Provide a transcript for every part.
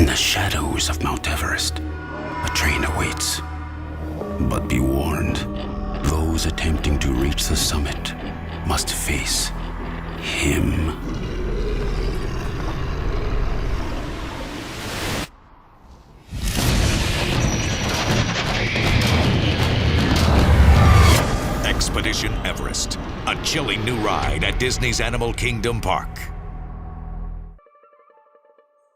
In the shadows of Mount Everest, a train awaits. But be warned, those attempting to reach the summit must face him. Expedition Everest, a chilling new ride at Disney's Animal Kingdom Park.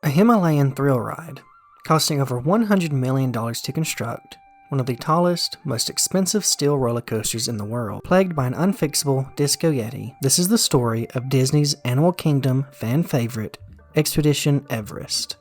A Himalayan thrill ride, costing over $100 million to construct, one of the tallest, most expensive steel roller coasters in the world, plagued by an unfixable Disco Yeti. This is the story of Disney's Animal Kingdom fan favorite, Expedition Everest.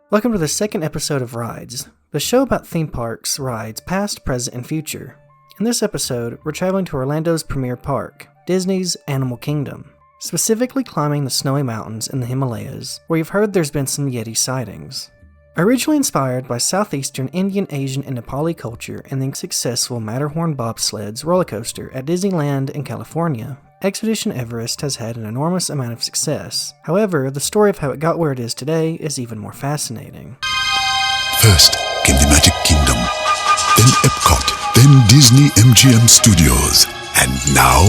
Welcome to the second episode of Rides, the show about theme parks, rides, past, present, and future. In this episode, we're traveling to Orlando's premier park, Disney's Animal Kingdom, specifically climbing the snowy mountains in the Himalayas, where you've heard there's been some Yeti sightings. Originally inspired by southeastern Indian, Asian, and Nepali culture and the successful Matterhorn bobsleds roller coaster at Disneyland in California, Expedition Everest has had an enormous amount of success. However, the story of how it got where it is today is even more fascinating. First came the Magic Kingdom, then Epcot, then Disney MGM Studios, and now...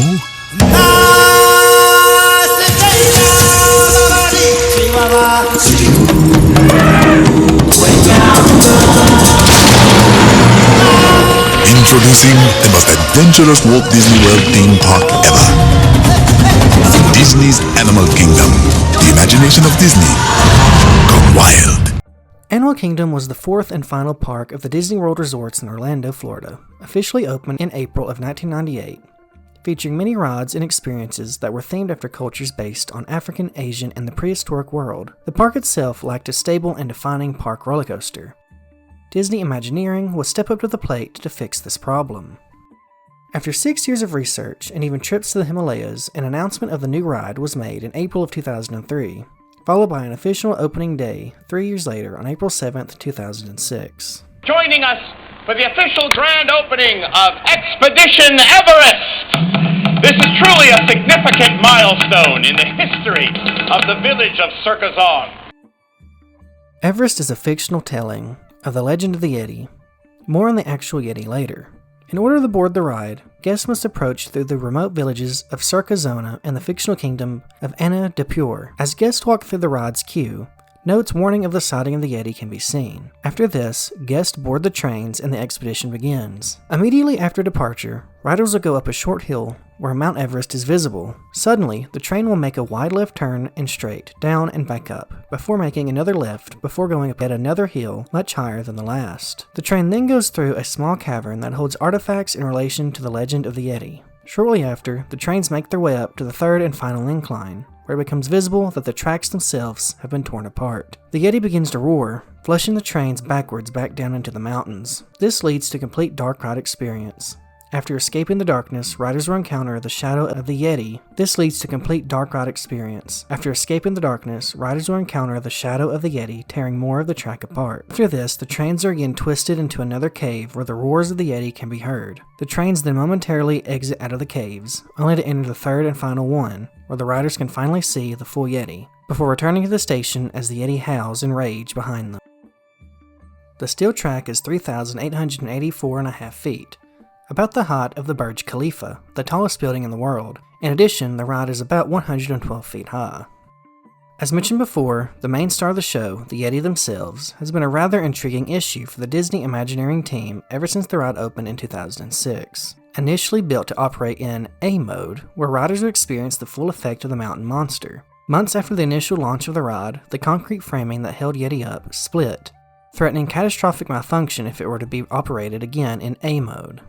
Introducing the most adventurous Walt Disney World theme park ever. Disney's Animal Kingdom, the imagination of Disney, gone wild. Animal Kingdom was the fourth and final park of the Disney World resorts in Orlando, Florida, officially opened in April of 1998, featuring many rides and experiences that were themed after cultures based on African, Asian, and the prehistoric world. The park itself lacked a stable and defining park roller coaster. Disney Imagineering will step up to the plate to fix this problem. After 6 years of research and even trips to the Himalayas, an announcement of the new ride was made in April of 2003, followed by an official opening day 3 years later on April 7th, 2006. Joining us for the official grand opening of Expedition Everest! This is truly a significant milestone in the history of the village of Circazong. Everest is a fictional telling of the legend of the Yeti. More on the actual Yeti later. In order to board the ride, guests must approach through the remote villages of Circazona and the fictional kingdom of Anna de Pure. As guests walk through the ride's queue, notes warning of the sighting of the Yeti can be seen. After this, guests board the trains and the expedition begins. Immediately after departure, riders will go up a short hill where Mount Everest is visible. Suddenly, the train will make a wide left turn and straight, down and back up, before making another left before going up yet another hill much higher than the last. The train then goes through a small cavern that holds artifacts in relation to the legend of the Yeti. Shortly after, the trains make their way up to the third and final incline, where it becomes visible that the tracks themselves have been torn apart. The Yeti begins to roar, flushing the trains backwards back down into the mountains. This leads to complete dark ride experience. After escaping the darkness, riders will encounter the shadow of the Yeti. This leads to complete dark ride experience. After escaping the darkness, riders will encounter the shadow of the Yeti, tearing more of the track apart. After this, the trains are again twisted into another cave where the roars of the Yeti can be heard. The trains then momentarily exit out of the caves, only to enter the third and final one, where the riders can finally see the full Yeti, before returning to the station as the Yeti howls in rage behind them. The steel track is 3,884.5 feet. About the height of the Burj Khalifa, the tallest building in the world. In addition, the ride is about 112 feet high. As mentioned before, the main star of the show, the Yeti themselves, has been a rather intriguing issue for the Disney Imagineering team ever since the ride opened in 2006. Initially built to operate in A mode, where riders would experience the full effect of the mountain monster. Months after the initial launch of the ride, the concrete framing that held Yeti up split, threatening catastrophic malfunction if it were to be operated again in A mode.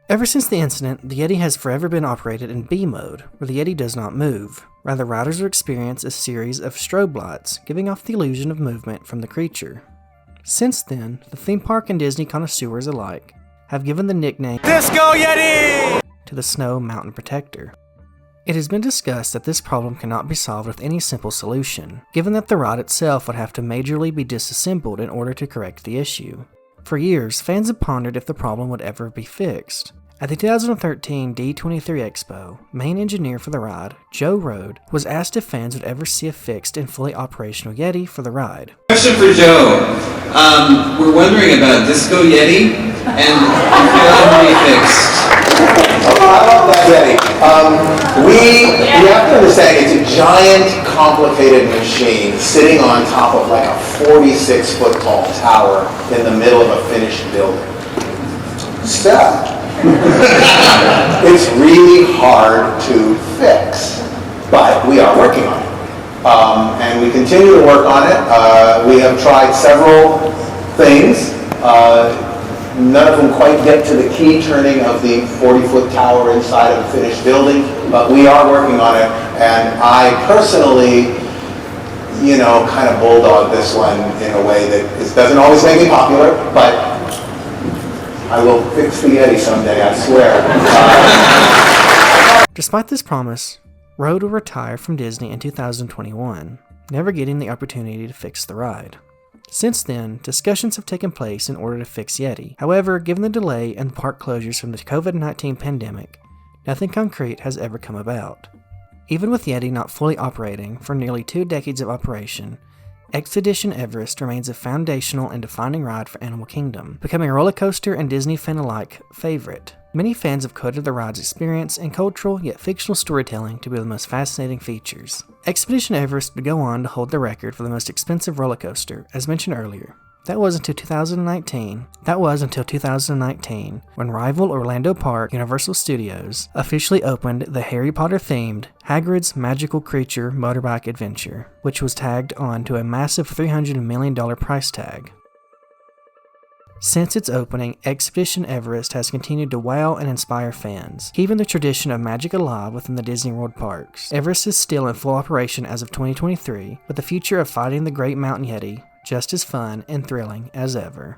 Ever since the incident, the Yeti has forever been operated in B mode, where the Yeti does not move. Rather, riders will experience a series of strobe lights, giving off the illusion of movement from the creature. Since then, the theme park and Disney connoisseurs alike have given the nickname Disco Yeti to the Snow Mountain Protector. It has been discussed that this problem cannot be solved with any simple solution, given that the ride itself would have to majorly be disassembled in order to correct the issue. For years, fans have pondered if the problem would ever be fixed. At the 2013 D23 Expo, main engineer for the ride, Joe Rode, was asked if fans would ever see a fixed and fully operational Yeti for the ride. Question for Joe. We're wondering about Disco Yeti and if they'll be fixed. I love that Yeti. We have to understand it's a giant, complicated machine sitting on top of like a 46-foot tall tower in the middle of a finished building. Stuff. It's really hard to fix, but we are working on it. And we continue to work on it. We have tried several things. None of them quite get to the key turning of the 40-foot tower inside of a finished building, but we are working on it. And I personally, kind of bulldog this one in a way that doesn't always make me popular, but I will fix the Yeti someday, I swear. Despite this promise, Rode will retire from Disney in 2021, never getting the opportunity to fix the ride. Since then, discussions have taken place in order to fix Yeti. However, given the delay and park closures from the COVID-19 pandemic, nothing concrete has ever come about. Even with Yeti not fully operating for nearly 2 decades of operation, Expedition Everest remains a foundational and defining ride for Animal Kingdom, becoming a roller coaster and Disney fan alike favorite. Many fans have quoted the ride's experience and cultural yet fictional storytelling to be the most fascinating features. Expedition Everest would go on to hold the record for the most expensive roller coaster, as mentioned earlier. That was until 2019, when rival Orlando Park Universal Studios officially opened the Harry Potter-themed Hagrid's Magical Creature Motorbike Adventure, which was tagged on to a massive $300 million price tag. Since its opening, Expedition Everest has continued to wow and inspire fans, keeping the tradition of magic alive within the Disney World parks. Everest is still in full operation as of 2023, with the future of fighting the Great Mountain Yeti just as fun and thrilling as ever.